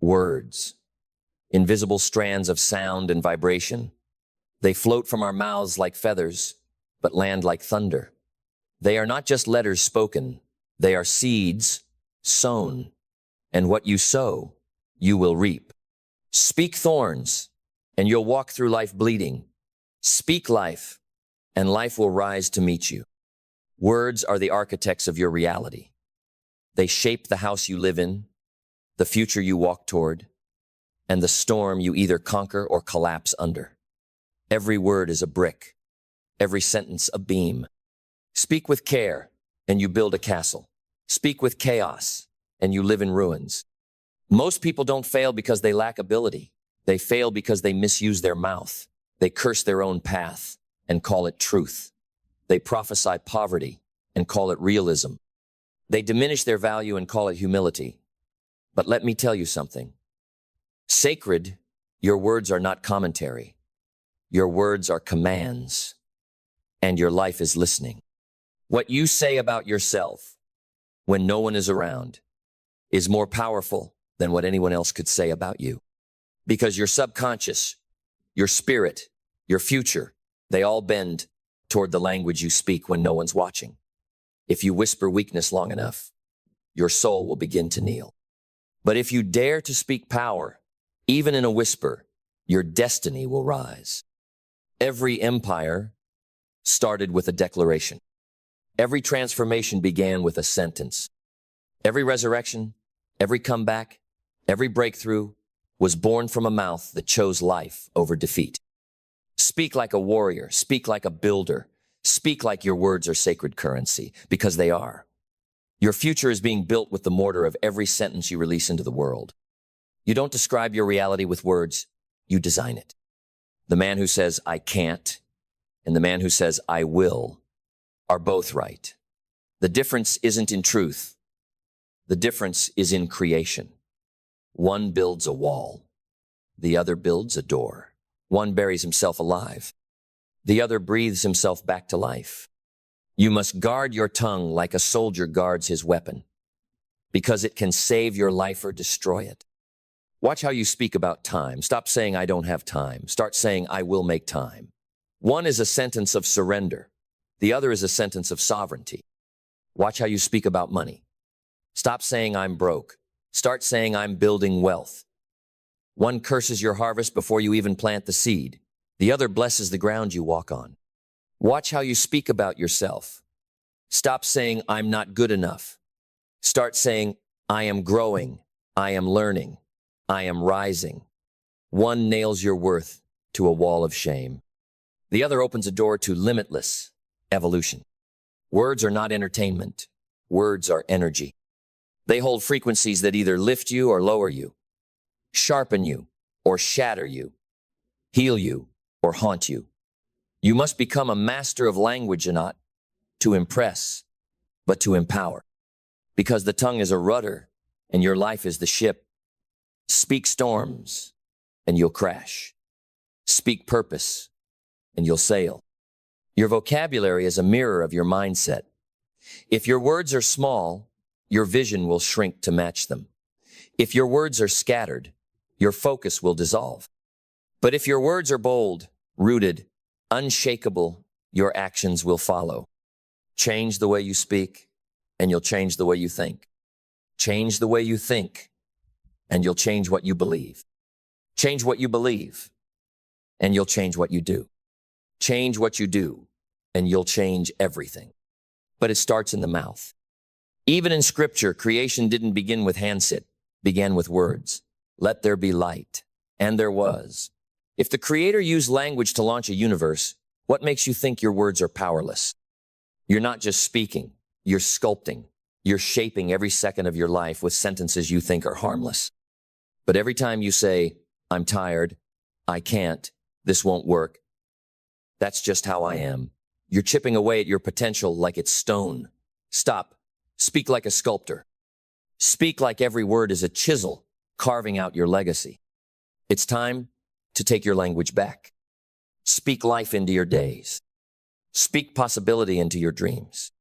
Words, invisible strands of sound and vibration. They float from our mouths like feathers, but land like thunder. They are not just letters spoken, they are seeds sown, and what you sow, you will reap. Speak thorns, and you'll walk through life bleeding. Speak life, and life will rise to meet you. Words are the architects of your reality. They shape the house you live in, the future you walk toward, and the storm you either conquer or collapse under. Every word is a brick, every sentence a beam. Speak with care, and you build a castle. Speak with chaos, and you live in ruins. Most people don't fail because they lack ability. They fail because they misuse their mouth. They curse their own path and call it truth. They prophesy poverty and call it realism. They diminish their value and call it humility. But let me tell you something. Sacred, your words are not commentary. Your words are commands, and your life is listening. What you say about yourself when no one is around is more powerful than what anyone else could say about you. Because your subconscious, your spirit, your future, they all bend toward the language you speak when no one's watching. If you whisper weakness long enough, your soul will begin to kneel. But if you dare to speak power, even in a whisper, your destiny will rise. Every empire started with a declaration. Every transformation began with a sentence. Every resurrection, every comeback, every breakthrough was born from a mouth that chose life over defeat. Speak like a warrior, speak like a builder, speak like your words are sacred currency, because they are. Your future is being built with the mortar of every sentence you release into the world. You don't describe your reality with words, you design it. The man who says, I can't, and the man who says, I will, are both right. The difference isn't in truth. The difference is in creation. One builds a wall. The other builds a door. One buries himself alive. The other breathes himself back to life. You must guard your tongue like a soldier guards his weapon, because it can save your life or destroy it. Watch how you speak about time. Stop saying, I don't have time. Start saying, I will make time. One is a sentence of surrender. The other is a sentence of sovereignty. Watch how you speak about money. Stop saying, I'm broke. Start saying, I'm building wealth. One curses your harvest before you even plant the seed. The other blesses the ground you walk on. Watch how you speak about yourself. Stop saying, I'm not good enough. Start saying, I am growing. I am learning. I am rising. One nails your worth to a wall of shame. The other opens a door to limitless evolution. Words are not entertainment. Words are energy. They hold frequencies that either lift you or lower you, sharpen you or shatter you, heal you or haunt you. You must become a master of language, and not to impress, but to empower. Because the tongue is a rudder and your life is the ship. Speak storms and you'll crash. Speak purpose and you'll sail. Your vocabulary is a mirror of your mindset. If your words are small, your vision will shrink to match them. If your words are scattered, your focus will dissolve. But if your words are bold, rooted, unshakable, your actions will follow. Change the way you speak, and you'll change the way you think. Change the way you think, and you'll change what you believe. Change what you believe, and you'll change what you do. Change what you do, and you'll change everything. But it starts in the mouth. Even in Scripture, creation didn't begin with hands, it began with words. Let there be light. And there was. If the Creator used language to launch a universe, what makes you think your words are powerless? You're not just speaking, you're sculpting. You're shaping every second of your life with sentences you think are harmless. But every time you say, I'm tired, I can't, this won't work, that's just how I am, you're chipping away at your potential like it's stone. Stop. Speak like a sculptor. Speak like every word is a chisel carving out your legacy. It's time to take your language back. Speak life into your days. Speak possibility into your dreams.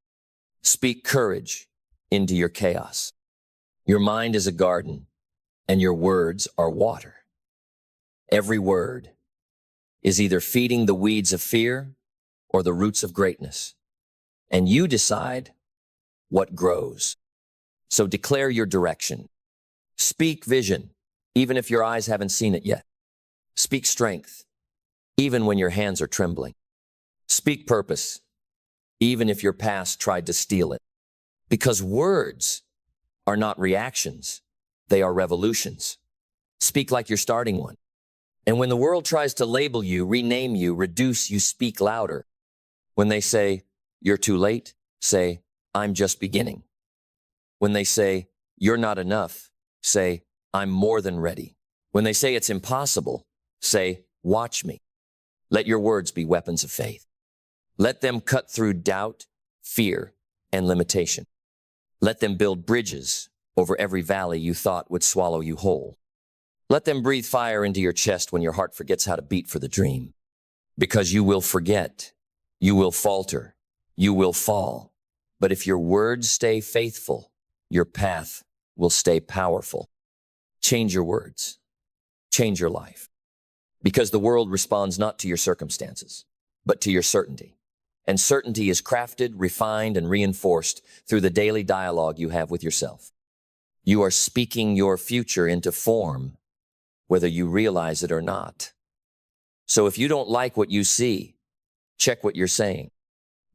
Speak courage into your chaos. Your mind is a garden, and your words are water. Every word is either feeding the weeds of fear or the roots of greatness. And you decide what grows. So declare your direction. Speak vision, even if your eyes haven't seen it yet. Speak strength, even when your hands are trembling. Speak purpose, even if your past tried to steal it. Because words are not reactions, they are revolutions. Speak like you're starting one. And when the world tries to label you, rename you, reduce you, speak louder. When they say, you're too late, say, I'm just beginning. When they say, you're not enough, say, I'm more than ready. When they say it's impossible, say, watch me. Let your words be weapons of faith. Let them cut through doubt, fear, and limitation. Let them build bridges over every valley you thought would swallow you whole. Let them breathe fire into your chest when your heart forgets how to beat for the dream. Because you will forget, you will falter, you will fall. But if your words stay faithful, your path will stay powerful. Change your words. Change your life. Because the world responds not to your circumstances, but to your certainty. And certainty is crafted, refined, and reinforced through the daily dialogue you have with yourself. You are speaking your future into form, whether you realize it or not. So if you don't like what you see, check what you're saying.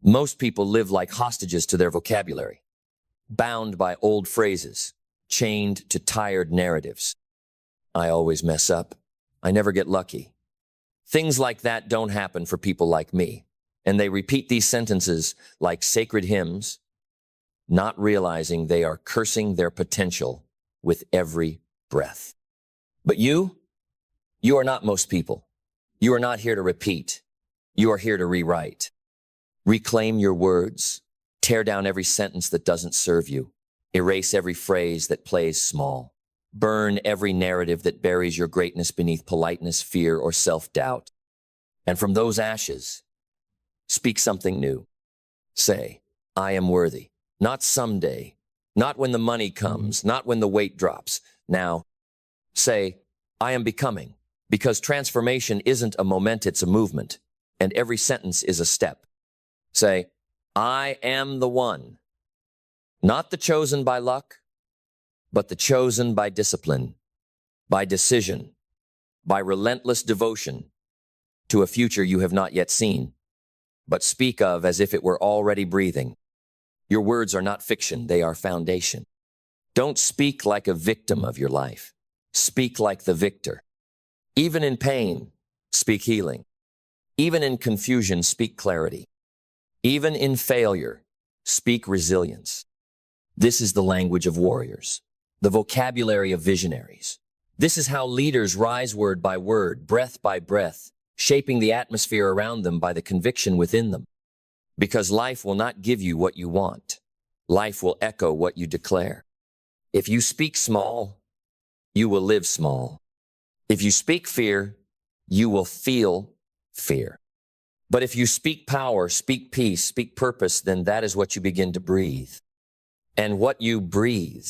Most people live like hostages to their vocabulary, bound by old phrases, chained to tired narratives. I always mess up. I never get lucky. Things like that don't happen for people like me. And they repeat these sentences like sacred hymns, not realizing they are cursing their potential with every breath. But you are not most people. You are not here to repeat. You are here to rewrite. Reclaim your words. Tear down every sentence that doesn't serve you. Erase every phrase that plays small. Burn every narrative that buries your greatness beneath politeness, fear, or self-doubt. And from those ashes, speak something new. Say, I am worthy. Not someday. Not when the money comes. Not when the weight drops. Now, say, I am becoming. Because transformation isn't a moment, it's a movement. And every sentence is a step. Say, I am the one. Not the chosen by luck, but the chosen by discipline, by decision, by relentless devotion to a future you have not yet seen, but speak of as if it were already breathing. Your words are not fiction, they are foundation. Don't speak like a victim of your life. Speak like the victor. Even in pain, speak healing. Even in confusion, speak clarity. Even in failure, speak resilience. This is the language of warriors, the vocabulary of visionaries. This is how leaders rise word by word, breath by breath, shaping the atmosphere around them by the conviction within them. Because life will not give you what you want. Life will echo what you declare. If you speak small, you will live small. If you speak fear, you will feel fear. But if you speak power, speak peace, speak purpose, then that is what you begin to breathe. And what you breathe,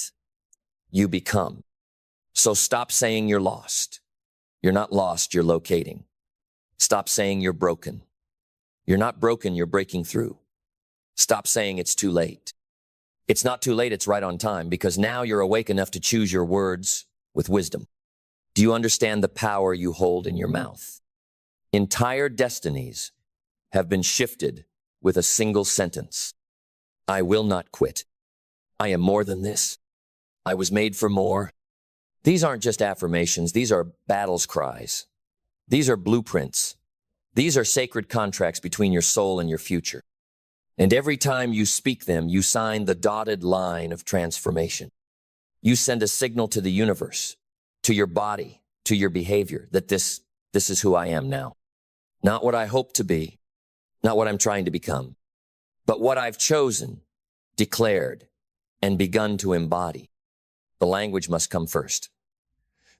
you become. So stop saying you're lost. You're not lost, you're locating. Stop saying you're broken. You're not broken, you're breaking through. Stop saying it's too late. It's not too late, it's right on time, because now you're awake enough to choose your words with wisdom. Do you understand the power you hold in your mouth? Entire destinies have been shifted with a single sentence. I will not quit. I am more than this. I was made for more. These aren't just affirmations. These are battles cries. These are blueprints. These are sacred contracts between your soul and your future. And every time you speak them, you sign the dotted line of transformation. You send a signal to the universe, to your body, to your behavior, that this is who I am now. Not what I hope to be, not what I'm trying to become, but what I've chosen, declared, and begun to embody. The language must come first.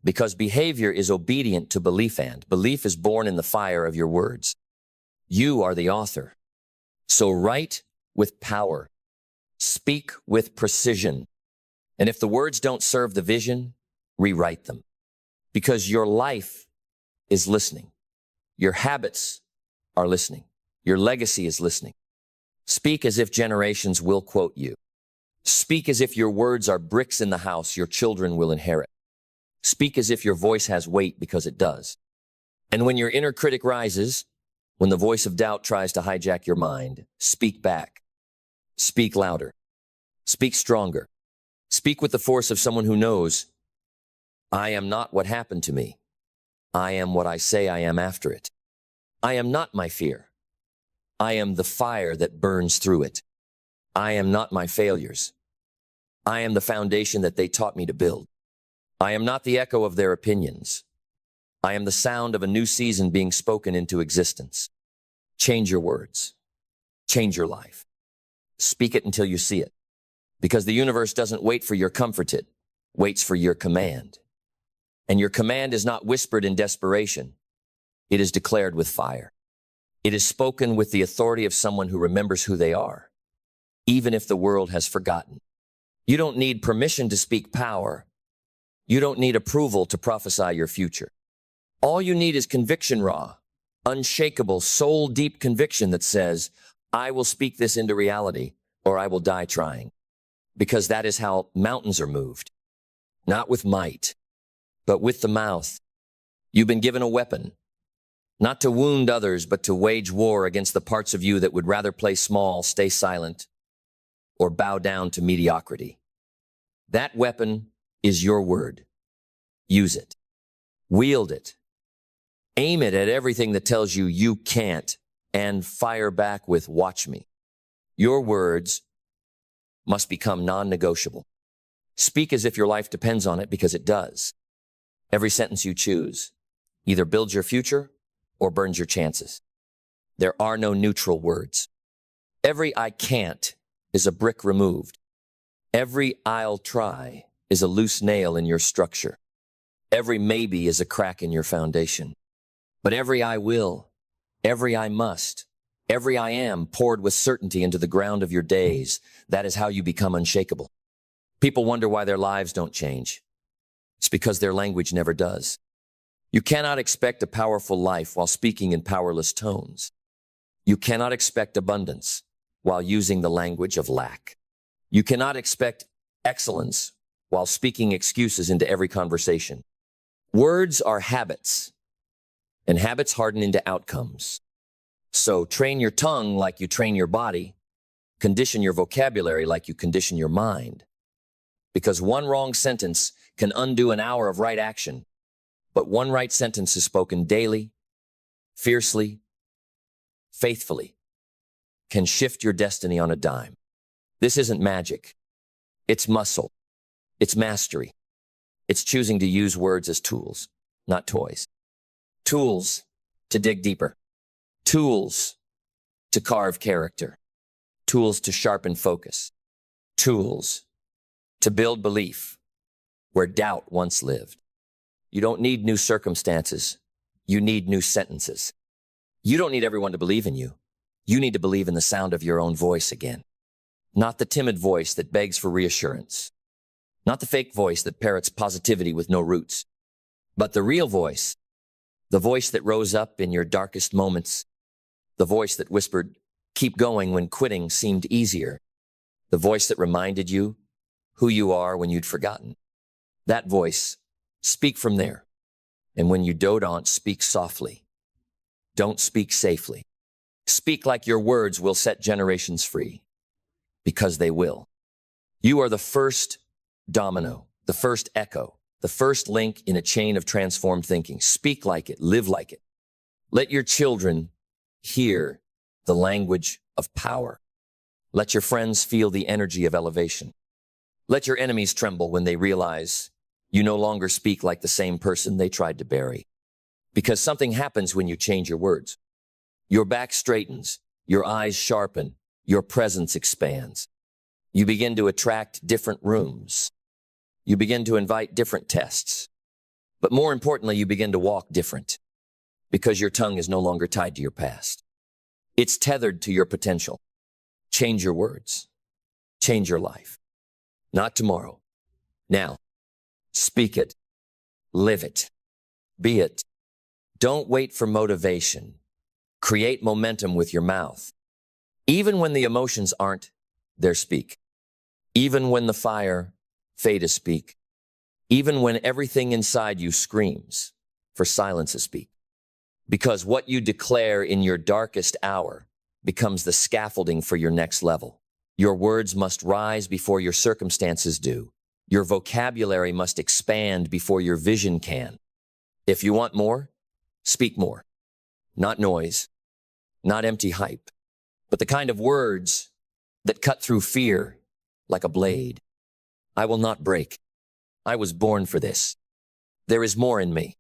Because behavior is obedient to belief, and belief is born in the fire of your words. You are the author. So write with power. Speak with precision. And if the words don't serve the vision, rewrite them. Because your life is listening. Your habits are listening. Your legacy is listening. Speak as if generations will quote you. Speak as if your words are bricks in the house your children will inherit. Speak as if your voice has weight, because it does. And when your inner critic rises, when the voice of doubt tries to hijack your mind, speak back. Speak louder. Speak stronger. Speak with the force of someone who knows, I am not what happened to me. I am what I say I am after it. I am not my fear. I am the fire that burns through it. I am not my failures. I am the foundation that they taught me to build. I am not the echo of their opinions. I am the sound of a new season being spoken into existence. Change your words. Change your life. Speak it until you see it. Because the universe doesn't wait for your comfort, it waits for your command. And your command is not whispered in desperation. It is declared with fire. It is spoken with the authority of someone who remembers who they are, even if the world has forgotten. You don't need permission to speak power. You don't need approval to prophesy your future. All you need is conviction, raw, unshakable, soul-deep conviction that says, I will speak this into reality, or I will die trying. Because that is how mountains are moved. Not with might, but with the mouth. You've been given a weapon, not to wound others, but to wage war against the parts of you that would rather play small, stay silent, or bow down to mediocrity. That weapon is your word. Use it. Wield it. Aim it at everything that tells you you can't, and fire back with, watch me. Your words must become non-negotiable. Speak as if your life depends on it, because it does. Every sentence you choose either builds your future or burns your chances. There are no neutral words. Every I can't is a brick removed. Every I'll try is a loose nail in your structure. Every maybe is a crack in your foundation. But every I will, every I must, every I am poured with certainty into the ground of your days. That is how you become unshakable. People wonder why their lives don't change. It's because their language never does. You cannot expect a powerful life while speaking in powerless tones. You cannot expect abundance while using the language of lack. You cannot expect excellence while speaking excuses into every conversation. Words are habits, and habits harden into outcomes. So train your tongue like you train your body. Condition your vocabulary like you condition your mind. Because one wrong sentence can undo an hour of right action, but one right sentence is spoken daily, fiercely, faithfully, can shift your destiny on a dime. This isn't magic. It's muscle. It's mastery. It's choosing to use words as tools, not toys. Tools to dig deeper. Tools to carve character. Tools to sharpen focus. Tools to build belief where doubt once lived. You don't need new circumstances. You need new sentences. You don't need everyone to believe in you. You need to believe in the sound of your own voice again. Not the timid voice that begs for reassurance. Not the fake voice that parrots positivity with no roots. But the real voice, the voice that rose up in your darkest moments. The voice that whispered, keep going when quitting seemed easier. The voice that reminded you who you are when you'd forgotten. That voice, speak from there. And when you dote on, speak softly. Don't speak safely. Speak like your words will set generations free. Because they will. You are the first domino, the first echo, the first link in a chain of transformed thinking. Speak like it, live like it. Let your children hear the language of power. Let your friends feel the energy of elevation. Let your enemies tremble when they realize you no longer speak like the same person they tried to bury. Because something happens when you change your words. Your back straightens, your eyes sharpen, your presence expands. You begin to attract different rooms. You begin to invite different tests. But more importantly, you begin to walk different. Because your tongue is no longer tied to your past. It's tethered to your potential. Change your words. Change your life. Not tomorrow. Now. Speak it. Live it. Be it. Don't wait for motivation. Create momentum with your mouth. Even when the emotions aren't there, speak. Even when the fire fade to speak. Even when everything inside you screams for silence to speak. Because what you declare in your darkest hour becomes the scaffolding for your next level. Your words must rise before your circumstances do. Your vocabulary must expand before your vision can. If you want more, speak more. Not noise, not empty hype, but the kind of words that cut through fear like a blade. I will not break. I was born for this. There is more in me.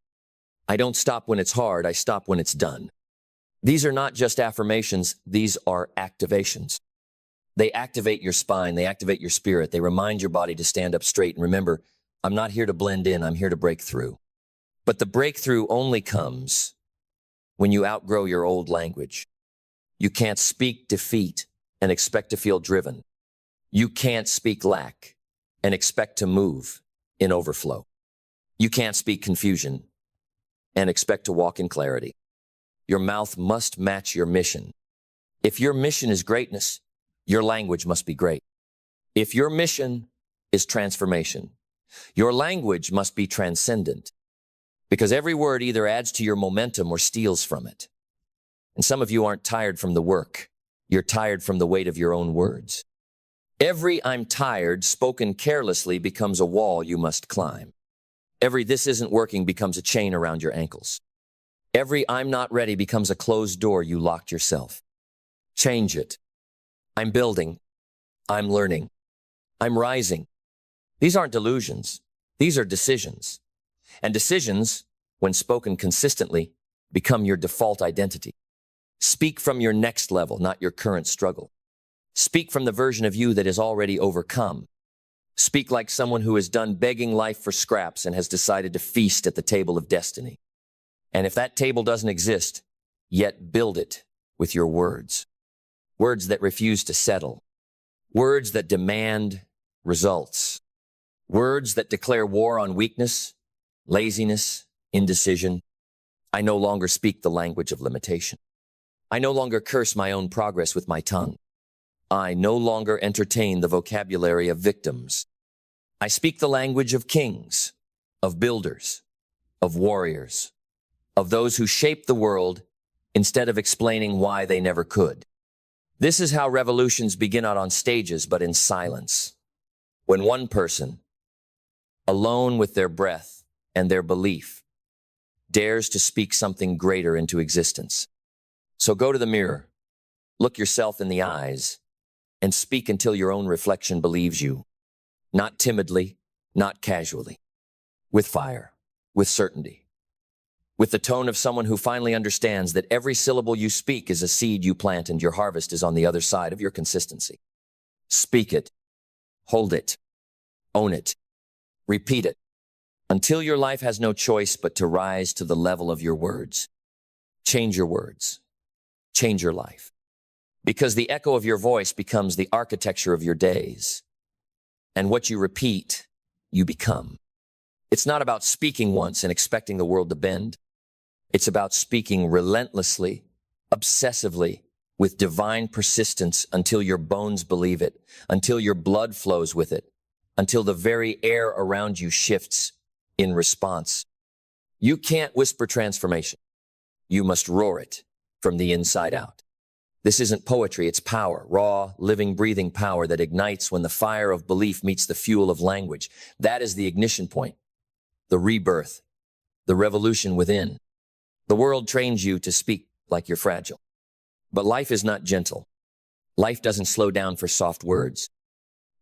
I don't stop when it's hard, I stop when it's done. These are not just affirmations, these are activations. They activate your spine, they activate your spirit, they remind your body to stand up straight. And remember, I'm not here to blend in, I'm here to break through. But the breakthrough only comes when you outgrow your old language. You can't speak defeat and expect to feel driven. You can't speak lack and expect to move in overflow. You can't speak confusion and expect to walk in clarity. Your mouth must match your mission. If your mission is greatness, your language must be great. If your mission is transformation, your language must be transcendent. Because every word either adds to your momentum or steals from it. And some of you aren't tired from the work. You're tired from the weight of your own words. Every "I'm tired" spoken carelessly becomes a wall you must climb. Every "this isn't working" becomes a chain around your ankles. Every "I'm not ready" becomes a closed door you locked yourself. Change it. I'm building. I'm learning. I'm rising. These aren't delusions. These are decisions. And decisions, when spoken consistently, become your default identity. Speak from your next level, not your current struggle. Speak from the version of you that is already overcome. Speak like someone who has done begging life for scraps and has decided to feast at the table of destiny. And if that table doesn't exist, yet build it with your words. Words that refuse to settle. Words that demand results. Words that declare war on weakness, laziness, indecision. I no longer speak the language of limitation. I no longer curse my own progress with my tongue. I no longer entertain the vocabulary of victims. I speak the language of kings, of builders, of warriors, of those who shape the world instead of explaining why they never could. This is how revolutions begin not on stages, but in silence. When one person, alone with their breath and their belief, dares to speak something greater into existence. So go to the mirror, look yourself in the eyes, and speak until your own reflection believes you. Not timidly, not casually. With fire, with certainty. With the tone of someone who finally understands that every syllable you speak is a seed you plant and your harvest is on the other side of your consistency. Speak it, hold it, own it, repeat it, until your life has no choice but to rise to the level of your words. Change your words. Change your life. Because the echo of your voice becomes the architecture of your days. And what you repeat, you become. It's not about speaking once and expecting the world to bend. It's about speaking relentlessly, obsessively, with divine persistence until your bones believe it, until your blood flows with it, until the very air around you shifts in response. You can't whisper transformation. You must roar it from the inside out. This isn't poetry, it's power, raw, living, breathing power that ignites when the fire of belief meets the fuel of language. That is the ignition point, the rebirth, the revolution within. The world trains you to speak like you're fragile. But life is not gentle. Life doesn't slow down for soft words.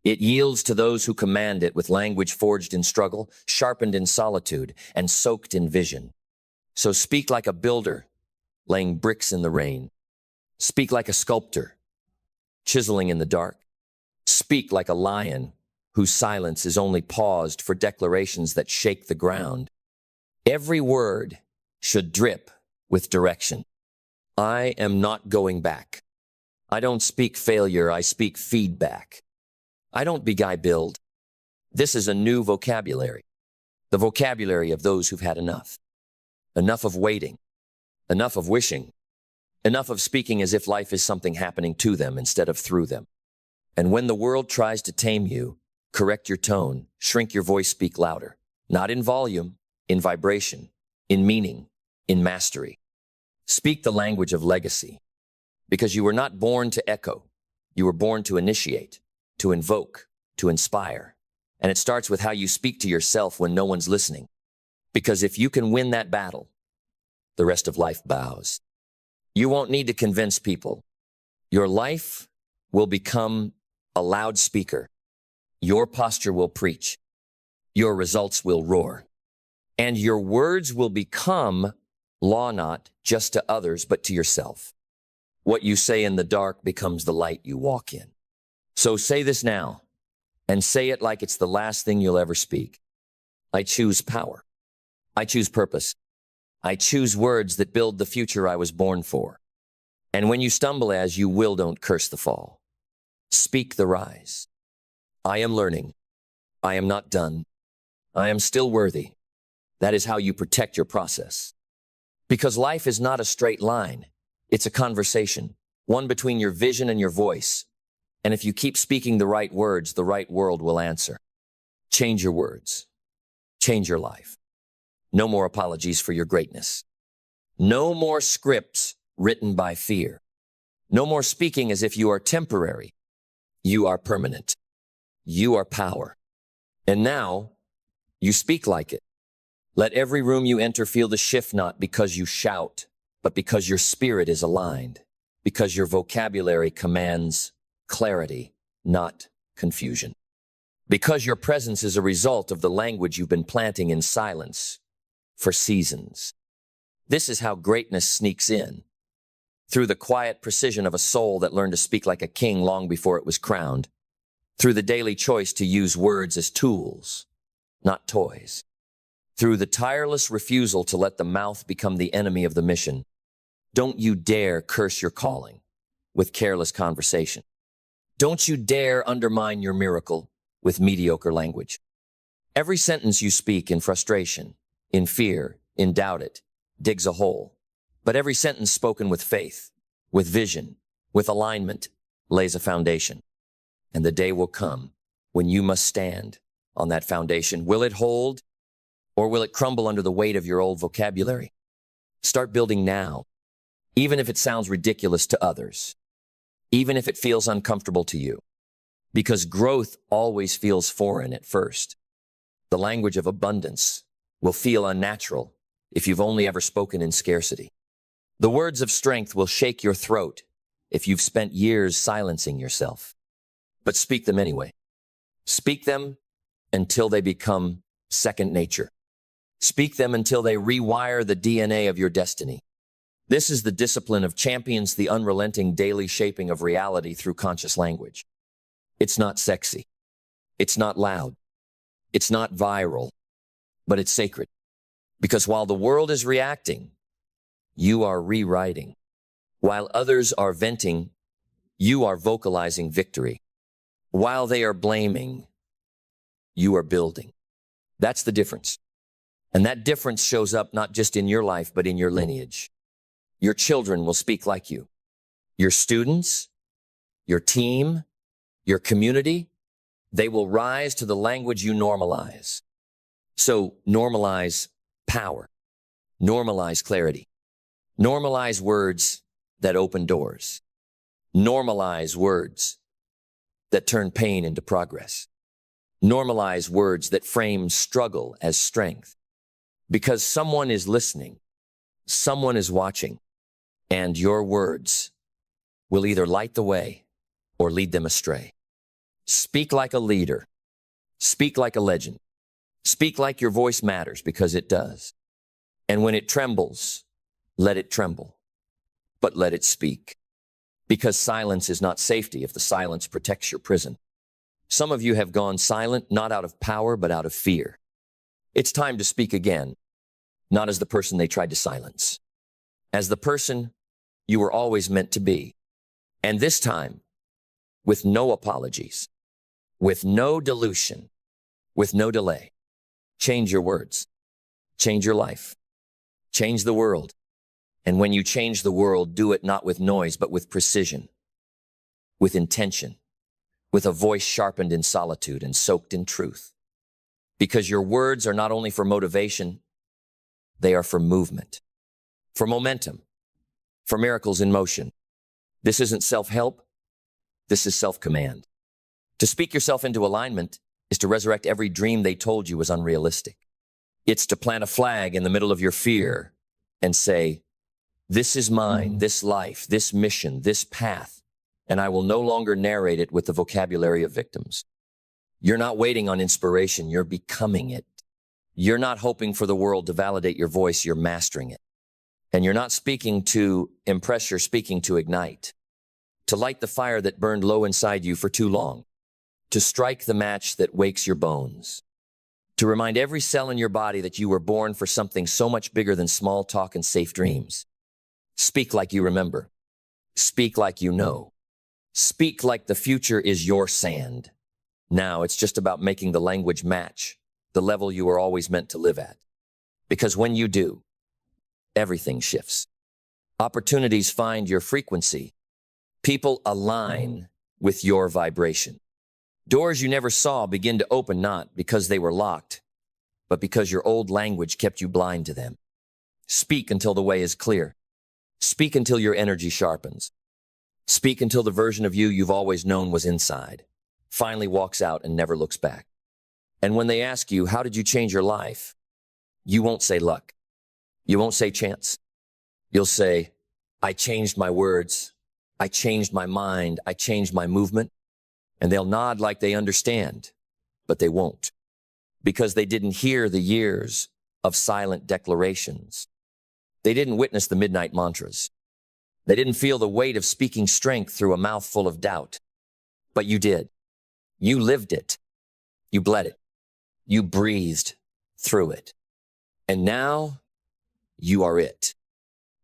It yields to those who command it with language forged in struggle, sharpened in solitude, and soaked in vision. So speak like a builder, laying bricks in the rain. Speak like a sculptor, chiseling in the dark. Speak like a lion whose silence is only paused for declarations that shake the ground. Every word should drip with direction. I am not going back. I don't speak failure, I speak feedback. I don't build. This is a new vocabulary. the vocabulary of those who've had enough. Enough of waiting, enough of wishing, enough of speaking as if life is something happening to them instead of through them. And when the world tries to tame you, correct your tone, shrink your voice, speak louder. Not in volume, in vibration, in meaning, in mastery. Speak the language of legacy, because you were not born to echo. You were born to initiate, to invoke, to inspire. And it starts with how you speak to yourself when no one's listening. Because if you can win that battle, the rest of life bows. You won't need to convince people. Your life will become a loudspeaker. Your posture will preach. Your results will roar. And your words will become law, not just to others, but to yourself. What you say in the dark becomes the light you walk in. So say this now, and say it like it's the last thing you'll ever speak. I choose power. I choose purpose. I choose words that build the future I was born for. And when you stumble as you will, don't curse the fall. Speak the rise. I am learning. I am not done. I am still worthy. That is how you protect your process. Because life is not a straight line. It's a conversation, one between your vision and your voice. And if you keep speaking the right words, the right world will answer. Change your words. Change your life. No more apologies for your greatness. No more scripts written by fear. No more speaking as if you are temporary. You are permanent. You are power. And now, you speak like it. Let every room you enter feel the shift, not because you shout, but because your spirit is aligned. Because your vocabulary commands clarity, not confusion. Because your presence is a result of the language you've been planting in silence for seasons. This is how greatness sneaks in. Through the quiet precision of a soul that learned to speak like a king long before it was crowned. Through the daily choice to use words as tools, not toys. Through the tireless refusal to let the mouth become the enemy of the mission. Don't you dare curse your calling with careless conversation. Don't you dare undermine your miracle with mediocre language. Every sentence you speak in frustration, in fear, in doubt it, digs a hole. But every sentence spoken with faith, with vision, with alignment, lays a foundation. And the day will come when you must stand on that foundation. Will it hold, or will it crumble under the weight of your old vocabulary? Start building now, even if it sounds ridiculous to others, even if it feels uncomfortable to you, because growth always feels foreign at first. The language of abundance will feel unnatural if you've only ever spoken in scarcity. The words of strength will shake your throat if you've spent years silencing yourself. But speak them anyway. Speak them until they become second nature. Speak them until they rewire the DNA of your destiny. This is the discipline of champions, the unrelenting daily shaping of reality through conscious language. It's not sexy. It's not loud. It's not viral, but it's sacred. Because while the world is reacting, you are rewriting. While others are venting, you are vocalizing victory. While they are blaming, you are building. That's the difference. And that difference shows up not just in your life, but in your lineage. Your children will speak like you. Your students, your team, your community, they will rise to the language you normalize. So normalize power. Normalize clarity. Normalize words that open doors. Normalize words that turn pain into progress. Normalize words that frame struggle as strength. Because someone is listening, someone is watching, and your words will either light the way or lead them astray. Speak like a leader. Speak like a legend. Speak like your voice matters, because it does. And when it trembles, let it tremble, but let it speak. Because silence is not safety if the silence protects your prison. Some of you have gone silent, not out of power, but out of fear. It's time to speak again, not as the person they tried to silence, as the person you were always meant to be. And this time, with no apologies, with no dilution, with no delay. Change your words. Change your life. Change the world. And when you change the world, do it not with noise, but with precision, with intention, with a voice sharpened in solitude and soaked in truth. Because your words are not only for motivation, they are for movement, for momentum, for miracles in motion. This isn't self-help. This is self-command. To speak yourself into alignment is to resurrect every dream they told you was unrealistic. It's to plant a flag in the middle of your fear and say, this is mine, this life, this mission, this path, and I will no longer narrate it with the vocabulary of victims. You're not waiting on inspiration, you're becoming it. You're not hoping for the world to validate your voice, you're mastering it. And you're not speaking to impress, you're speaking to ignite. To light the fire that burned low inside you for too long. To strike the match that wakes your bones. To remind every cell in your body that you were born for something so much bigger than small talk and safe dreams. Speak like you remember. Speak like you know. Speak like the future is your sand. Now it's just about making the language match the level you were always meant to live at. Because when you do, everything shifts. Opportunities find your frequency. People align with your vibration. Doors you never saw begin to open not because they were locked, but because your old language kept you blind to them. Speak until the way is clear. Speak until your energy sharpens. Speak until the version of you you've always known was inside finally walks out and never looks back. And when they ask you, how did you change your life? You won't say luck. You won't say chance. You'll say, I changed my words. I changed my mind. I changed my movement. And they'll nod like they understand, but they won't. Because they didn't hear the years of silent declarations. They didn't witness the midnight mantras. They didn't feel the weight of speaking strength through a mouth full of doubt. But you did. You lived it. You bled it. You breathed through it. And now you are it.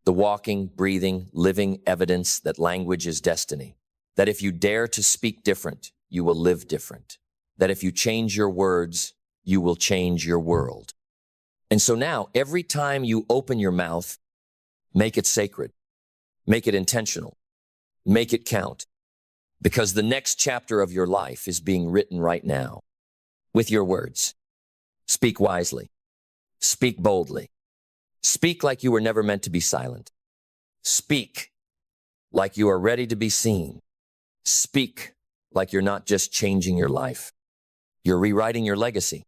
The walking, breathing, living evidence that language is destiny. That if you dare to speak different, you will live different. That if you change your words, you will change your world. And so now, every time you open your mouth, make it sacred. Make it intentional. Make it count. Because the next chapter of your life is being written right now. With your words. Speak wisely. Speak boldly. Speak like you were never meant to be silent. Speak like you are ready to be seen. Speak like you're not just changing your life. You're rewriting your legacy.